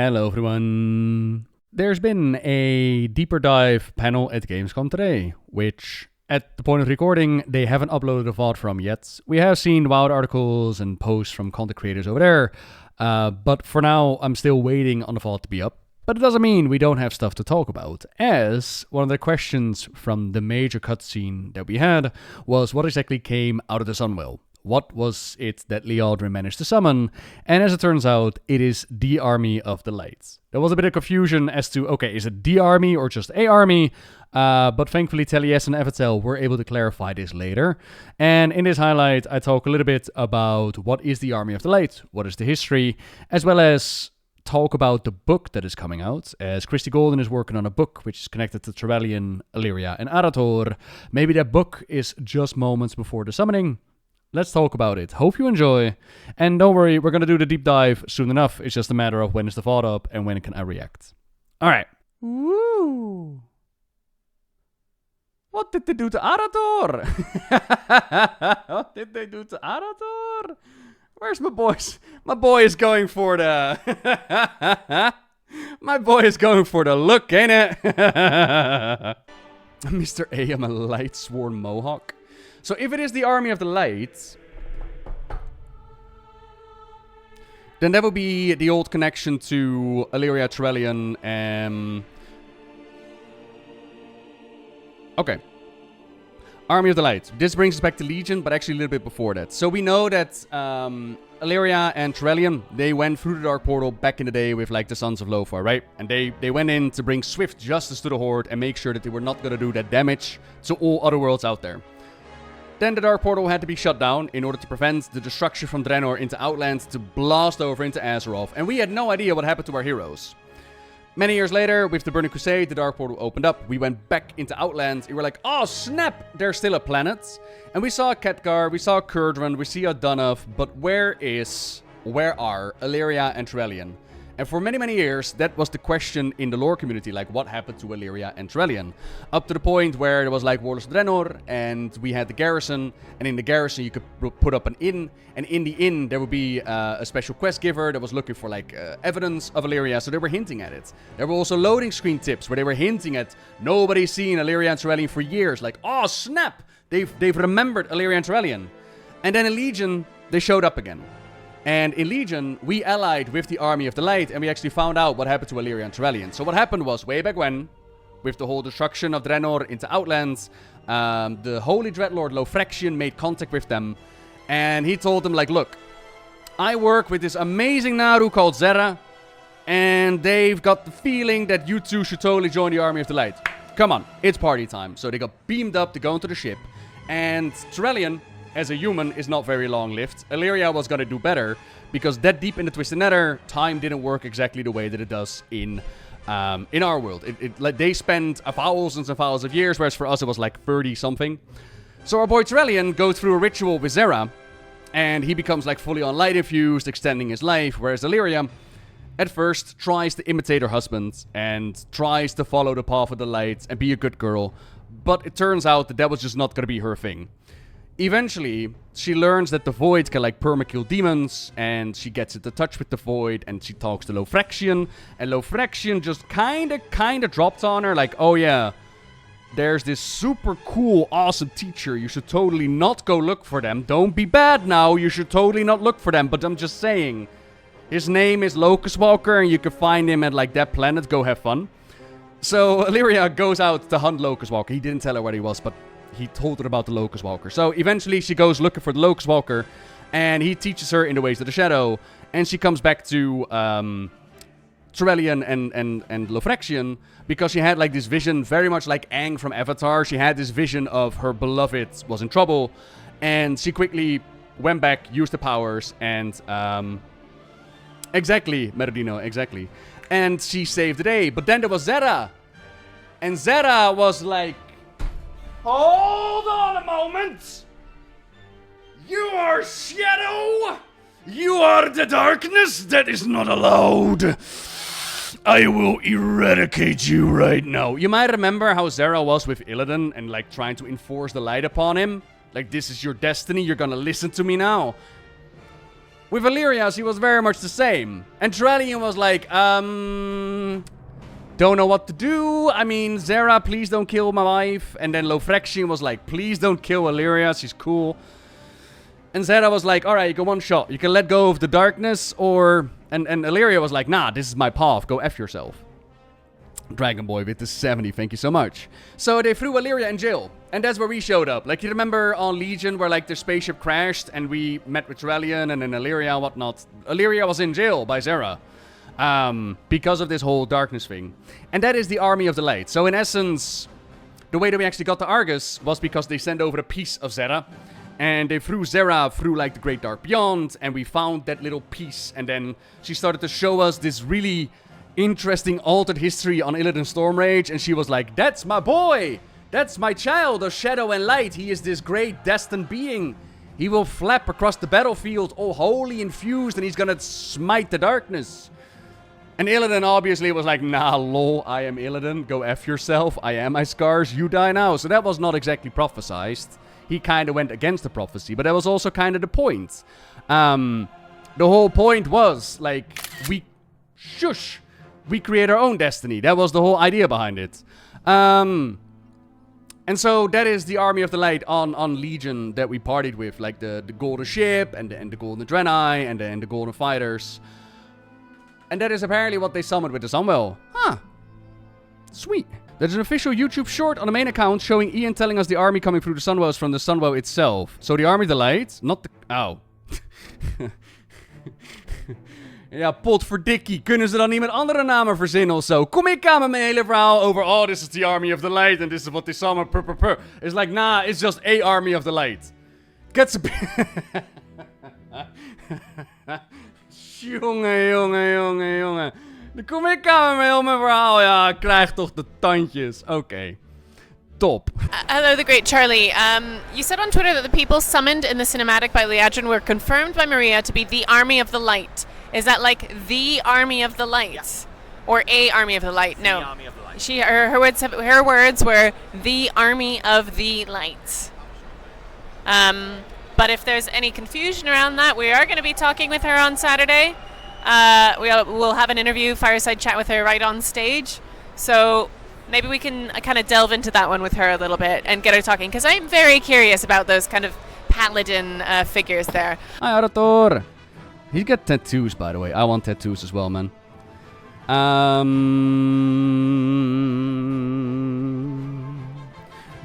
Hello everyone. There's been a deeper dive panel at Gamescom today, which at the point of recording they haven't uploaded a VOD from yet. We have seen wild articles and posts from content creators over there, but for now I'm still waiting on the VOD to be up. But it doesn't mean we don't have stuff to talk about, as one of the questions from the major cutscene that we had was what exactly came out of the Sunwell. What was it that Liadrin managed to summon? And as it turns out, it is the Army of the Light. There was a bit of confusion as to, okay, is it the army or just a army? But thankfully, Tellies and Avatel were able to clarify this later. And in this highlight, I talk a little bit about what is the Army of the Light, what is the history, as well as talk about the book that is coming out, as Christy Golden is working on a book which is connected to Trevelyan, Illyria, and Arator. Maybe that book is just moments before the summoning. Let's talk about it. Hope you enjoy. And don't worry, we're going to do the deep dive soon enough. It's just a matter of when is the VOD up and when can I react. Alright. Woo! What did they do to Arator? What did they do to Arator? Where's my boys? My boy is going for the... My boy is going for the look, ain't it? Mr. A, I'm a light sworn mohawk. So if it is the Army of the Light, then that would be the old connection to Illyria, Trevelyan, okay. Army of the Light. This brings us back to Legion, but actually a little bit before that. So we know that Illyria and Trevelyan, they went through the Dark Portal back in the day with like the Sons of Lothar, right? And they went in to bring swift justice to the Horde and make sure that they were not going to do that damage to all other worlds out there. Then the Dark Portal had to be shut down in order to prevent the destruction from Draenor into Outland to blast over into Azeroth. And we had no idea what happened to our heroes. Many years later, with the Burning Crusade, the Dark Portal opened up. We went back into Outland. And we were like, oh snap, there's still a planet. And we saw Khadgar, we saw Kurdran, we see Adunov. But where are Illyria and Trevelyan? And for many, many years, that was the question in the lore community, like what happened to Illyria and Trevelyan? Up to the point where there was like Warlords of Draenor, and we had the garrison, and in the garrison you could put up an inn, and in the inn there would be a special quest giver that was looking for like evidence of Illyria, so they were hinting at it. There were also loading screen tips where they were hinting at nobody's seen Illyria and Trevelyan for years, like, oh snap, they've remembered Illyria and Trevelyan. And then in Legion, they showed up again. And in Legion, we allied with the Army of the Light, and we actually found out what happened to Illyria and Trevelyan. So what happened was, way back when, with the whole destruction of Draenor into Outlands, the Holy Dreadlord Lofrexian made contact with them, and he told them, like, look, I work with this amazing Naru called Xe'ra, and they've got the feeling that you two should totally join the Army of the Light. Come on, it's party time. So they got beamed up to go into the ship, and Trevelyan, as a human, is not very long-lived. Illyria was gonna do better, because that deep in the Twisted Nether, time didn't work exactly the way that it does in our world. Like, they spent thousands and thousands of years, whereas for us it was like 30-something. So our boy Trevelyan goes through a ritual with Xe'ra, and he becomes like fully on light infused, extending his life, whereas Illyria, at first, tries to imitate her husband, and tries to follow the path of the light, and be a good girl, but it turns out that was just not gonna be her thing. Eventually, she learns that the Void can like permakill demons, and she gets into touch with the Void, and she talks to Lofrexian, and Lofrexian just kinda dropped on her, like, oh yeah, there's this super cool, awesome teacher, you should totally not go look for them, don't be bad now, you should totally not look for them, but I'm just saying, his name is Locus-Walker, and you can find him at like that planet, go have fun. So Illyria goes out to hunt Locus-Walker, he didn't tell her where he was, but he told her about the Locus-Walker. So eventually she goes looking for the Locus-Walker, and he teaches her in the ways of the shadow, and she comes back to Trevelyan and Lofrexian, because she had like this vision, very much like Aang from Avatar. She had this vision of her beloved was in trouble, and she quickly went back, used the powers, and exactly, Meridino, exactly. And she saved the day. But then there was Xe'ra, and Xe'ra was like, hold on a moment! You are shadow! You are the darkness that is not allowed! I will eradicate you right now. You might remember how Xe'ra was with Illidan and like trying to enforce the light upon him. Like, this is your destiny, you're gonna listen to me now. With Illyria, she was very much the same. And Trellian was like, don't know what to do. I mean, Xe'ra, please don't kill my wife. And then Lofrexian was like, please don't kill Illyria, she's cool. And Xe'ra was like, alright, you got one shot. You can let go of the darkness, or... And Illyria was like, nah, this is my path, go F yourself. Dragon Boy with the 70, thank you so much. So they threw Illyria in jail. And that's where we showed up. Like, you remember on Legion where, like, their spaceship crashed and we met with Trellian and then Illyria and whatnot? Illyria was in jail by Xe'ra. Because of this whole darkness thing. And that is the Army of the Light. So in essence, the way that we actually got to Argus was because they sent over a piece of Xe'ra. And they threw Xe'ra through like the Great Dark Beyond. And we found that little piece. And then she started to show us this really interesting altered history on Illidan Stormrage. And she was like, that's my boy! That's my child of shadow and light. He is this great destined being. He will flap across the battlefield, all holy infused. And he's gonna smite the darkness. And Illidan obviously was like, nah, lol, I am Illidan, go F yourself, I am my scars, you die now. So that was not exactly prophesized. He kind of went against the prophecy, but that was also kind of the point. The whole point was, like, we create our own destiny. That was the whole idea behind it. And so that is the Army of the Light on Legion that we partied with, like the Golden Ship and the Golden Draenei and the Golden Fighters. And that is apparently what they summoned with the Sunwell. Huh. Sweet. There's an official YouTube short on the main account showing Ian telling us the army coming through the Sunwell is from the Sunwell itself. So the Army of the Light, not the... Oh. Ja, potverdikkie. Kunnen ze dan niet met andere namen verzinnen of zo? Kom ik aan met mijn hele verhaal over... Oh, this is the Army of the Light and this is what they summon. It's like, nah, it's just a Army of the Light. Gets a bit... Jongen. Dan kom ik aan met heel mijn verhaal. Ja, ik krijg toch de tandjes. Oké. Top. Hello, the great Charlie. You said on Twitter that the people summoned in the cinematic by Liadrin were confirmed by Maria to be the Army of the Light. Is that like the Army of the Light? Yeah. Or a Army of the Light? No. The Army of the Light. Her words were the Army of the Light. But if there's any confusion around that, we are going to be talking with her on Saturday. We'll have an interview, fireside chat with her right on stage. So maybe we can kind of delve into that one with her a little bit and get her talking. Because I'm very curious about those kind of paladin figures there. Hi, Arator. He's got tattoos, by the way. I want tattoos as well, man.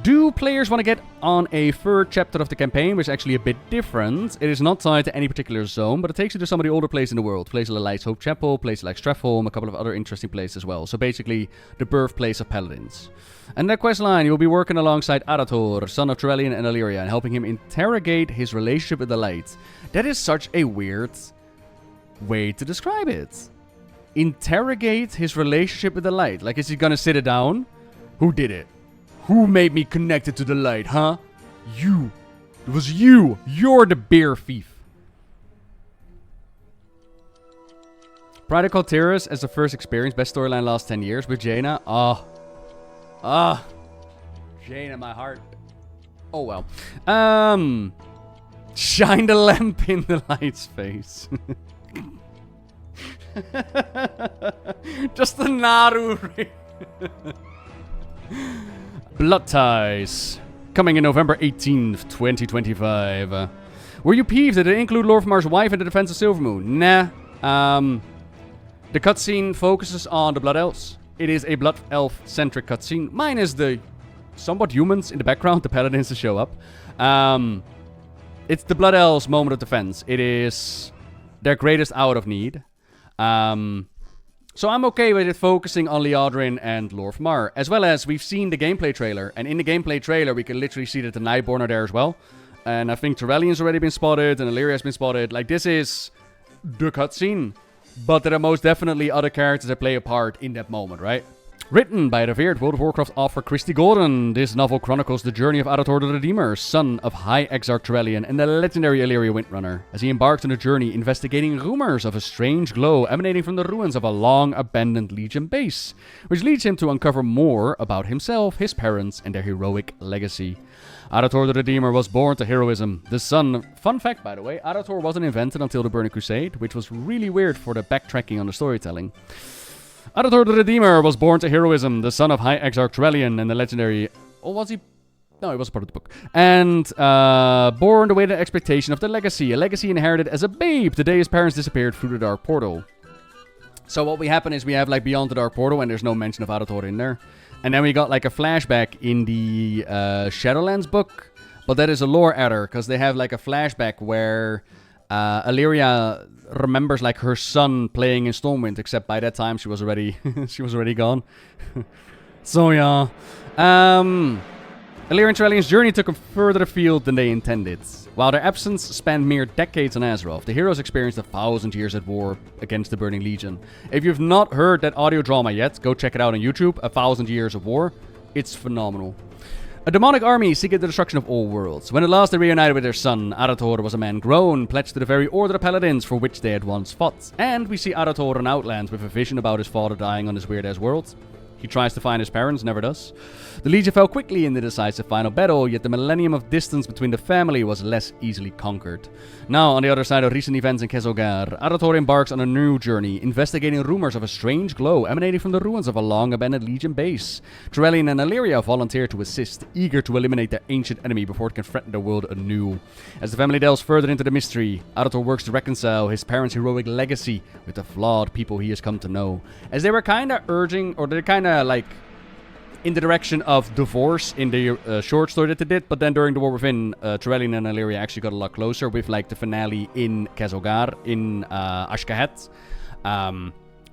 Do players want to get on a third chapter of the campaign, which is actually a bit different? It is not tied to any particular zone, but it takes you to some of the older places in the world. Places like Light's Hope Chapel, places like Stratholme, a couple of other interesting places as well. So basically, the birthplace of Paladins. And that quest line, you will be working alongside Arator, son of Trellian and Illyria, and helping him interrogate his relationship with the light. That is such a weird way to describe it. Interrogate his relationship with the light. Like, is he gonna sit it down? Who did it? Who made me connected to the light, huh? You. It was you. You're the bear thief. Pride of Calteris as the first experience. Best storyline last 10 years with Jaina. Jaina, my heart. Oh, well. Shine the lamp in the light's face. Just the Naru. Blood Ties. Coming in November 18th, 2025. Were you peeved that it include Lor'themar's wife in the Defense of Silvermoon? Nah. The cutscene focuses on the Blood Elves. It is a Blood Elf-centric cutscene. Minus the somewhat humans in the background, the Paladins to show up. It's the Blood Elves' moment of defense. It is their greatest hour of need. So I'm okay with it focusing on Liadrin and Lor'themar, as well as we've seen the gameplay trailer, and in the gameplay trailer we can literally see that the Nightborn are there as well. And I think Turellian's already been spotted, and Illyria has been spotted. Like, this is the cutscene, but there are most definitely other characters that play a part in that moment, right? Written by revered World of Warcraft author Christy Gordon, this novel chronicles the journey of Arator the Redeemer, son of High Exarch Trellian and the legendary Illyria Windrunner, as he embarks on a journey investigating rumors of a strange glow emanating from the ruins of a long-abandoned Legion base, which leads him to uncover more about himself, his parents, and their heroic legacy. Arator the Redeemer was born to heroism. The son... Fun fact, by the way, Arator wasn't invented until the Burning Crusade, which was really weird for the backtracking on the storytelling. Arator the Redeemer was born to heroism, the son of High Exarch Trellian and the legendary... Oh, was he? No, he was part of the book. And born to await an expectation of the legacy. A legacy inherited as a babe the day his parents disappeared through the Dark Portal. So what we happen is we have like Beyond the Dark Portal, and there's no mention of Arator in there. And then we got like a flashback in the Shadowlands book. But that is a lore error, because they have like a flashback where Illyria remembers like her son playing in Stormwind, except by that time she was already gone. So yeah. Illyria and Trellian's journey took them further afield than they intended. While their absence spanned mere decades on Azeroth, the heroes experienced 1,000 years at war against the Burning Legion. If you've not heard that audio drama yet, go check it out on YouTube, 1,000 Years of War. It's phenomenal. A demonic army seeking the destruction of all worlds. When at last they reunited with their son, Arator was a man grown, pledged to the very order of paladins for which they had once fought. And we see Arator on Outlands with a vision about his father dying on this weird-ass world. He tries to find his parents, never does. The Legion fell quickly in the decisive final battle, yet the millennium of distance between the family was less easily conquered. Now, on the other side of recent events in Xel'Atath, Arator embarks on a new journey, investigating rumors of a strange glow emanating from the ruins of a long-abandoned Legion base. Trellian and Illyria volunteer to assist, eager to eliminate their ancient enemy before it can threaten the world anew. As the family delves further into the mystery, Arator works to reconcile his parents' heroic legacy with the flawed people he has come to know. As they were kinda urging, or they're kinda like in the direction of divorce in the short story that they did, but then during the War Within, Trellian and Illyria actually got a lot closer with like the finale in Xel'Atath, in Ashkahet,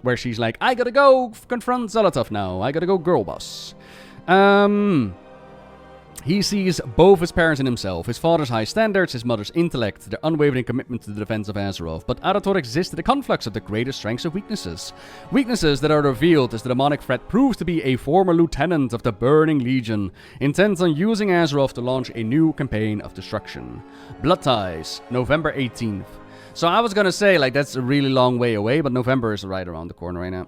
where she's like, I gotta go confront Xal'atath now, I gotta go girl boss. He sees both his parents and himself, his father's high standards, his mother's intellect, their unwavering commitment to the defense of Azeroth. But Arator exists at the conflux of the greatest strengths and weaknesses. Weaknesses that are revealed as the demonic threat proves to be a former lieutenant of the Burning Legion, intent on using Azeroth to launch a new campaign of destruction. Blood Ties, November 18th. So I was gonna say, like, that's a really long way away, but November is right around the corner right now.